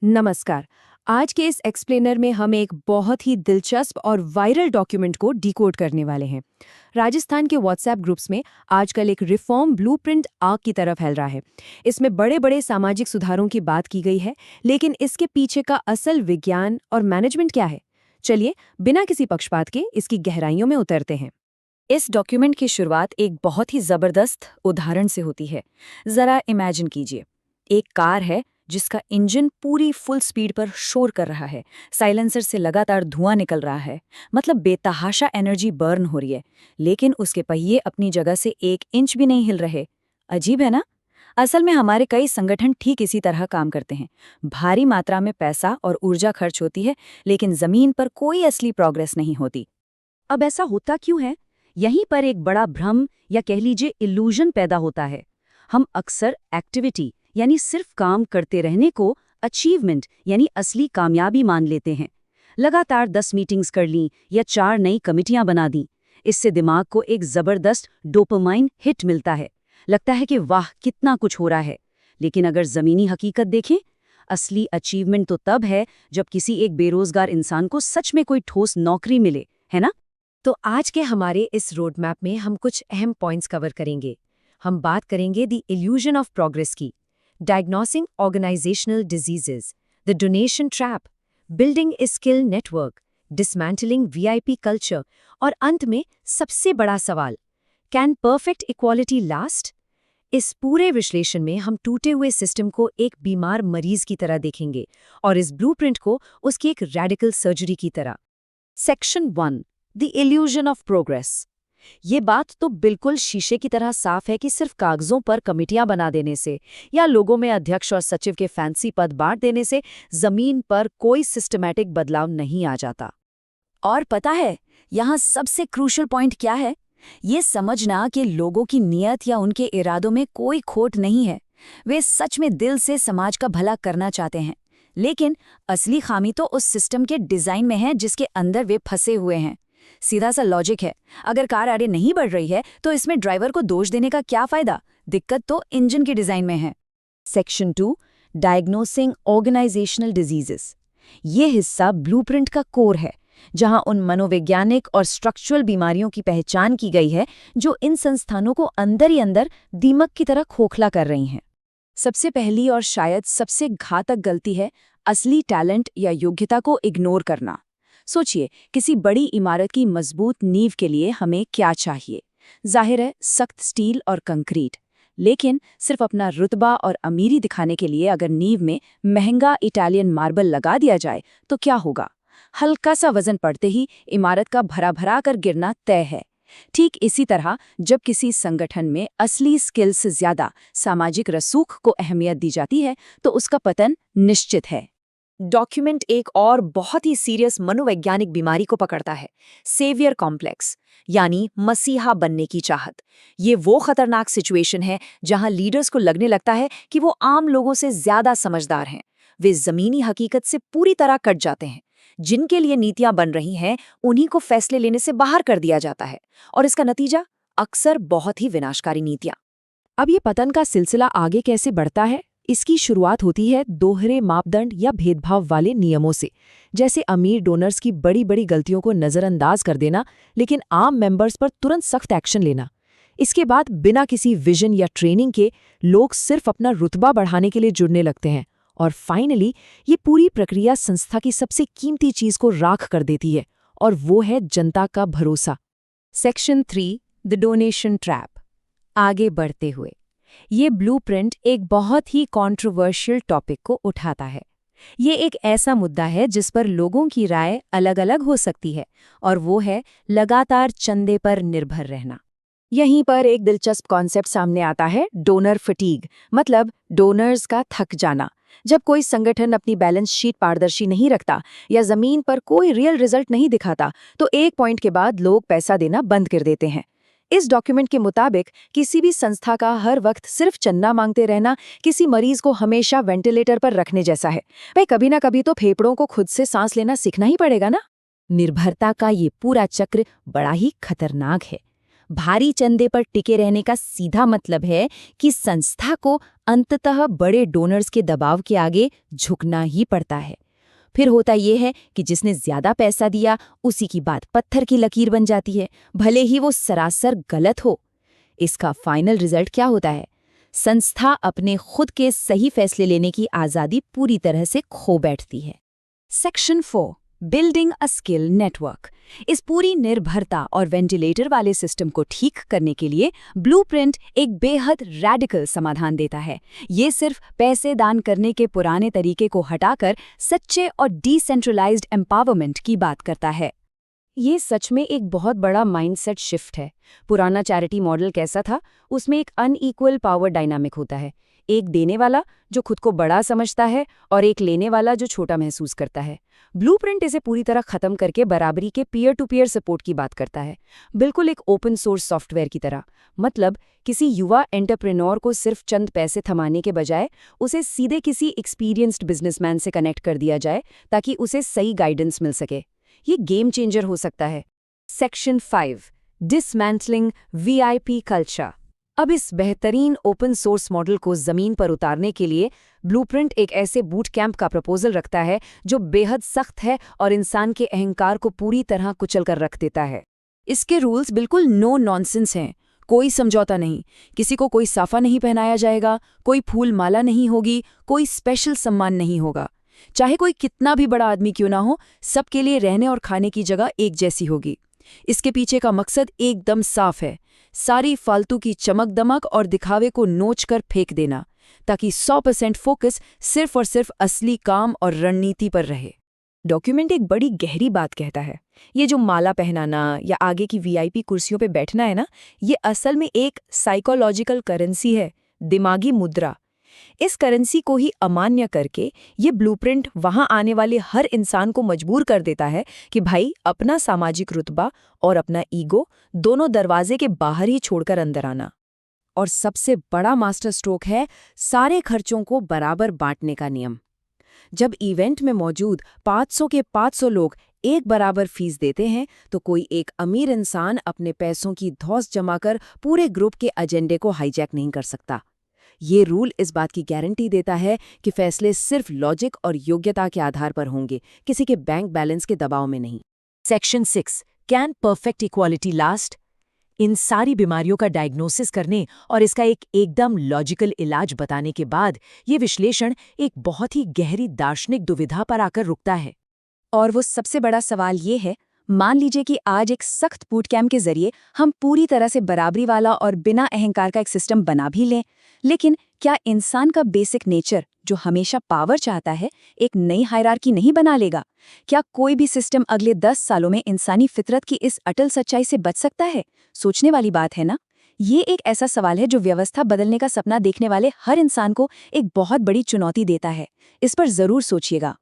नमस्कार। आज के इस एक्सप्लेनर में हम एक बहुत ही दिलचस्प और वायरल डॉक्यूमेंट को डिकोड करने वाले हैं। राजस्थान के व्हाट्सएप ग्रुप्स में आजकल एक रिफॉर्म ब्लूप्रिंट आग की तरह फैल रहा है। इसमें बड़े बड़े सामाजिक सुधारों की बात की गई है, लेकिन इसके पीछे का असल विज्ञान और मैनेजमेंट क्या है? चलिए, बिना किसी पक्षपात के इसकी गहराइयों में उतरते हैं। इस डॉक्यूमेंट की शुरुआत एक बहुत ही जबरदस्त उदाहरण से होती है। जरा इमेजिन कीजिए, एक कार है जिसका इंजन पूरी फुल स्पीड पर शोर कर रहा है, साइलेंसर से लगातार धुआं निकल रहा है, मतलब बेतहाशा एनर्जी बर्न हो रही है, लेकिन उसके पहिए अपनी जगह से 1 इंच भी नहीं हिल रहे। अजीब है ना? असल में हमारे कई संगठन ठीक इसी तरह काम करते हैं। भारी मात्रा में पैसा और ऊर्जा खर्च होती है, लेकिन जमीन पर कोई असली प्रोग्रेस नहीं होती। अब ऐसा होता क्यों है? यहीं पर एक बड़ा भ्रम या कह लीजिए इल्यूजन पैदा होता है। हम अक्सर एक्टिविटी यानी सिर्फ काम करते रहने को अचीवमेंट यानी असली कामयाबी मान लेते हैं। लगातार 10 मीटिंग्स कर लीं या 4 नई कमिटियां बना दी, इससे दिमाग को एक जबरदस्त डोपामाइन हिट मिलता है। लगता है कि वाह कितना कुछ हो रहा है। लेकिन अगर जमीनी हकीकत देखें, असली अचीवमेंट तो तब है जब किसी एक बेरोजगार इंसान को सच में कोई ठोस नौकरी मिले, है ना? तो आज के हमारे इस रोड मैप में हम कुछ अहम पॉइंट्स कवर करेंगे। हम बात करेंगे द इल्यूजन ऑफ प्रोग्रेस की, diagnosing organisational diseases, the donation trap, building a skill network, dismantling VIP culture और अंत में सबसे बड़ा सवाल, कैन परफेक्ट इक्वालिटी लास्ट? इस पूरे विश्लेषण में हम टूटे हुए सिस्टम को एक बीमार मरीज की तरह देखेंगे और इस ब्लूप्रिंट को उसकी एक रेडिकल सर्जरी की तरह। Section 1, the illusion of progress. ये बात तो बिल्कुल शीशे की तरह साफ है कि सिर्फ कागजों पर कमिटियां बना देने से या लोगों में अध्यक्ष और सचिव के फैंसी पद बांट देने से जमीन पर कोई सिस्टमैटिक बदलाव नहीं आ जाता। और पता है, यहाँ सबसे क्रूशियल पॉइंट क्या है? ये समझना कि लोगों की नीयत या उनके इरादों में कोई खोट नहीं है। वे सच में दिल से समाज का भला करना चाहते हैं, लेकिन असली खामी तो उस सिस्टम के डिजाइन में है जिसके अंदर वे फंसे हुए हैं। सीधा सा लॉजिक है, अगर कार आगे नहीं बढ़ रही है तो इसमें ड्राइवर को दोष देने का क्या फायदा? दिक्कत तो इंजन के डिजाइन में है। Section 2, diagnosing organisational diseases. ये हिस्सा ब्लूप्रिंट का कोर है, जहां उन मनोवैज्ञानिक और स्ट्रक्चरल बीमारियों की पहचान की गई है जो इन संस्थानों को अंदर ही अंदर दीमक की तरह खोखला कर रही हैं। सबसे पहली और शायद सबसे घातक गलती है असली टैलेंट या योग्यता को इग्नोर करना। सोचिए, किसी बड़ी इमारत की मजबूत नींव के लिए हमें क्या चाहिए? जाहिर है, सख्त स्टील और कंक्रीट। लेकिन सिर्फ अपना रुतबा और अमीरी दिखाने के लिए अगर नींव में महंगा इटालियन मार्बल लगा दिया जाए तो क्या होगा? हल्का सा वजन पड़ते ही इमारत का भरा भरा कर गिरना तय है। ठीक इसी तरह जब किसी संगठन में असली स्किल से ज्यादा सामाजिक रसूख को अहमियत दी जाती है तो उसका पतन निश्चित है। डॉक्यूमेंट एक और बहुत ही सीरियस मनोवैज्ञानिक बीमारी को पकड़ता है, सेवियर कॉम्प्लेक्स, यानी मसीहा बनने की चाहत। ये वो खतरनाक सिचुएशन है जहां लीडर्स को लगने लगता है कि वो आम लोगों से ज्यादा समझदार हैं। वे जमीनी हकीकत से पूरी तरह कट जाते हैं। जिनके लिए नीतियां बन रही हैं, उन्हीं को फैसले लेने से बाहर कर दिया जाता है, और इसका नतीजा अक्सर बहुत ही विनाशकारी नीतियां। अब ये पतन का सिलसिला आगे कैसे बढ़ता है? इसकी शुरुआत होती है दोहरे मापदंड या भेदभाव वाले नियमों से, जैसे अमीर डोनर्स की बड़ी बड़ी गलतियों को नज़रअंदाज कर देना, लेकिन आम मेंबर्स पर तुरंत सख्त एक्शन लेना। इसके बाद बिना किसी विजन या ट्रेनिंग के लोग सिर्फ अपना रुतबा बढ़ाने के लिए जुड़ने लगते हैं, और फाइनली ये पूरी प्रक्रिया संस्था की सबसे कीमती चीज को राख कर देती है, और वो है जनता का भरोसा। Section 3, the donation trap. आगे बढ़ते हुए ये ब्लूप्रिंट एक बहुत ही कंट्रोवर्शियल टॉपिक को उठाता है। ये एक ऐसा मुद्दा है जिस पर लोगों की राय अलग-अलग हो सकती है, और वो है लगातार चंदे पर निर्भर रहना। यहीं पर एक दिलचस्प कॉन्सेप्ट सामने आता है, डोनर फटीग, मतलब डोनर्स का थक जाना। जब कोई संगठन अपनी बैलेंस शीट पारदर्शी नहीं रखता या जमीन पर कोई रियल रिजल्ट नहीं दिखाता, तो एक पॉइंट के बाद लोग पैसा देना बंद कर देते हैं। इस डॉक्यूमेंट के मुताबिक किसी भी संस्था का हर वक्त सिर्फ चंदा मांगते रहना किसी मरीज को हमेशा वेंटिलेटर पर रखने जैसा है। भाई, कभी ना कभी तो फेफड़ों को खुद से सांस लेना सीखना ही पड़ेगा ना। निर्भरता का ये पूरा चक्र बड़ा ही खतरनाक है। भारी चंदे पर टिके रहने का सीधा मतलब है कि संस्था को अंततः बड़े डोनर्स के दबाव के आगे झुकना ही पड़ता है। फिर होता ये है कि जिसने ज्यादा पैसा दिया उसी की बात पत्थर की लकीर बन जाती है, भले ही वो सरासर गलत हो। इसका फाइनल रिजल्ट क्या होता है? संस्था अपने खुद के सही फैसले लेने की आज़ादी पूरी तरह से खो बैठती है। Section 4 building a skill network. इस पूरी निर्भरता और वेंटिलेटर वाले सिस्टम को ठीक करने के लिए ब्लूप्रिंट एक बेहद रैडिकल समाधान देता है। ये सिर्फ पैसे दान करने के पुराने तरीके को हटाकर सच्चे और डिसेंट्रलाइज्ड एम्पावरमेंट की बात करता है। ये सच में एक बहुत बड़ा माइंडसेट शिफ्ट है। पुराना चैरिटी मॉडल कैसा था? उसमें एक अनइक्वल पावर डायनामिक होता है, एक देने वाला जो खुद को बड़ा समझता है और एक लेने वाला जो छोटा महसूस करता है। ब्लूप्रिंट इसे पूरी तरह खत्म करके बराबरी के पीयर टू पीयर सपोर्ट की बात करता है, बिल्कुल एक ओपन सोर्स सॉफ्टवेयर की तरह। मतलब किसी युवा एंटरप्रेन्योर को सिर्फ चंद पैसे थमाने के बजाय उसे सीधे किसी एक्सपीरियंस्ड बिजनेसमैन से कनेक्ट कर दिया जाए ताकि उसे सही गाइडेंस मिल सके। ये गेम चेंजर हो सकता है। Section 5 dismantling VIP culture. अब इस बेहतरीन ओपन सोर्स मॉडल को जमीन पर उतारने के लिए ब्लूप्रिंट एक ऐसे बूट कैंप का प्रपोजल रखता है जो बेहद सख्त है और इंसान के अहंकार को पूरी तरह कुचल कर रख देता है। इसके रूल्स बिल्कुल नो नॉनसेंस हैं। कोई समझौता नहीं, किसी को कोई साफा नहीं पहनाया जाएगा, कोई फूल माला नहीं होगी, कोई स्पेशल सम्मान नहीं होगा। चाहे कोई कितना भी बड़ा आदमी क्यों ना हो, सबके लिए रहने और खाने की जगह एक जैसी होगी। इसके पीछे का मकसद एकदम साफ है, सारी फालतू की चमक दमक और दिखावे को नोच कर फेंक देना, ताकि 100% फोकस सिर्फ और सिर्फ असली काम और रणनीति पर रहे। डॉक्यूमेंट एक बड़ी गहरी बात कहता है। ये जो माला पहनाना या आगे की वीआईपी कुर्सियों पे बैठना है ना, ये असल में एक साइकोलॉजिकल करेंसी है, दिमागी मुद्रा। इस करेंसी को ही अमान्य करके ये ब्लूप्रिंट वहां आने वाले हर इंसान को मजबूर कर देता है कि भाई अपना सामाजिक रुतबा और अपना ईगो दोनों दरवाजे के बाहर ही छोड़कर अंदर आना। और सबसे बड़ा मास्टर स्ट्रोक है सारे खर्चों को बराबर बांटने का नियम। जब इवेंट में मौजूद 500 के 500 लोग एक बराबर फीस देते हैं तो कोई एक अमीर इंसान अपने पैसों की धौंस जमाकर पूरे ग्रुप के एजेंडे को हाईजैक नहीं कर सकता। ये रूल इस बात की गारंटी देता है कि फैसले सिर्फ लॉजिक और योग्यता के आधार पर होंगे, किसी के बैंक बैलेंस के दबाव में नहीं। Section 6 can perfect equality last? इन सारी बीमारियों का डायग्नोसिस करने और इसका एक एकदम लॉजिकल इलाज बताने के बाद ये विश्लेषण एक बहुत ही गहरी दार्शनिक दुविधा पर आकर रुकता है। और वो सबसे बड़ा सवाल ये है, मान लीजिए कि आज एक सख्त बूट कैंप के जरिए हम पूरी तरह से बराबरी वाला और बिना अहंकार का एक सिस्टम बना भी लें, लेकिन क्या इंसान का बेसिक नेचर जो हमेशा पावर चाहता है एक नई हायरार्की नहीं बना लेगा? क्या कोई भी सिस्टम अगले 10 सालों में इंसानी फितरत की इस अटल सच्चाई से बच सकता है? सोचने वाली बात है ना? ये एक ऐसा सवाल है जो व्यवस्था बदलने का सपना देखने वाले हर इंसान को एक बहुत बड़ी चुनौती देता है। इस पर जरूर सोचिएगा।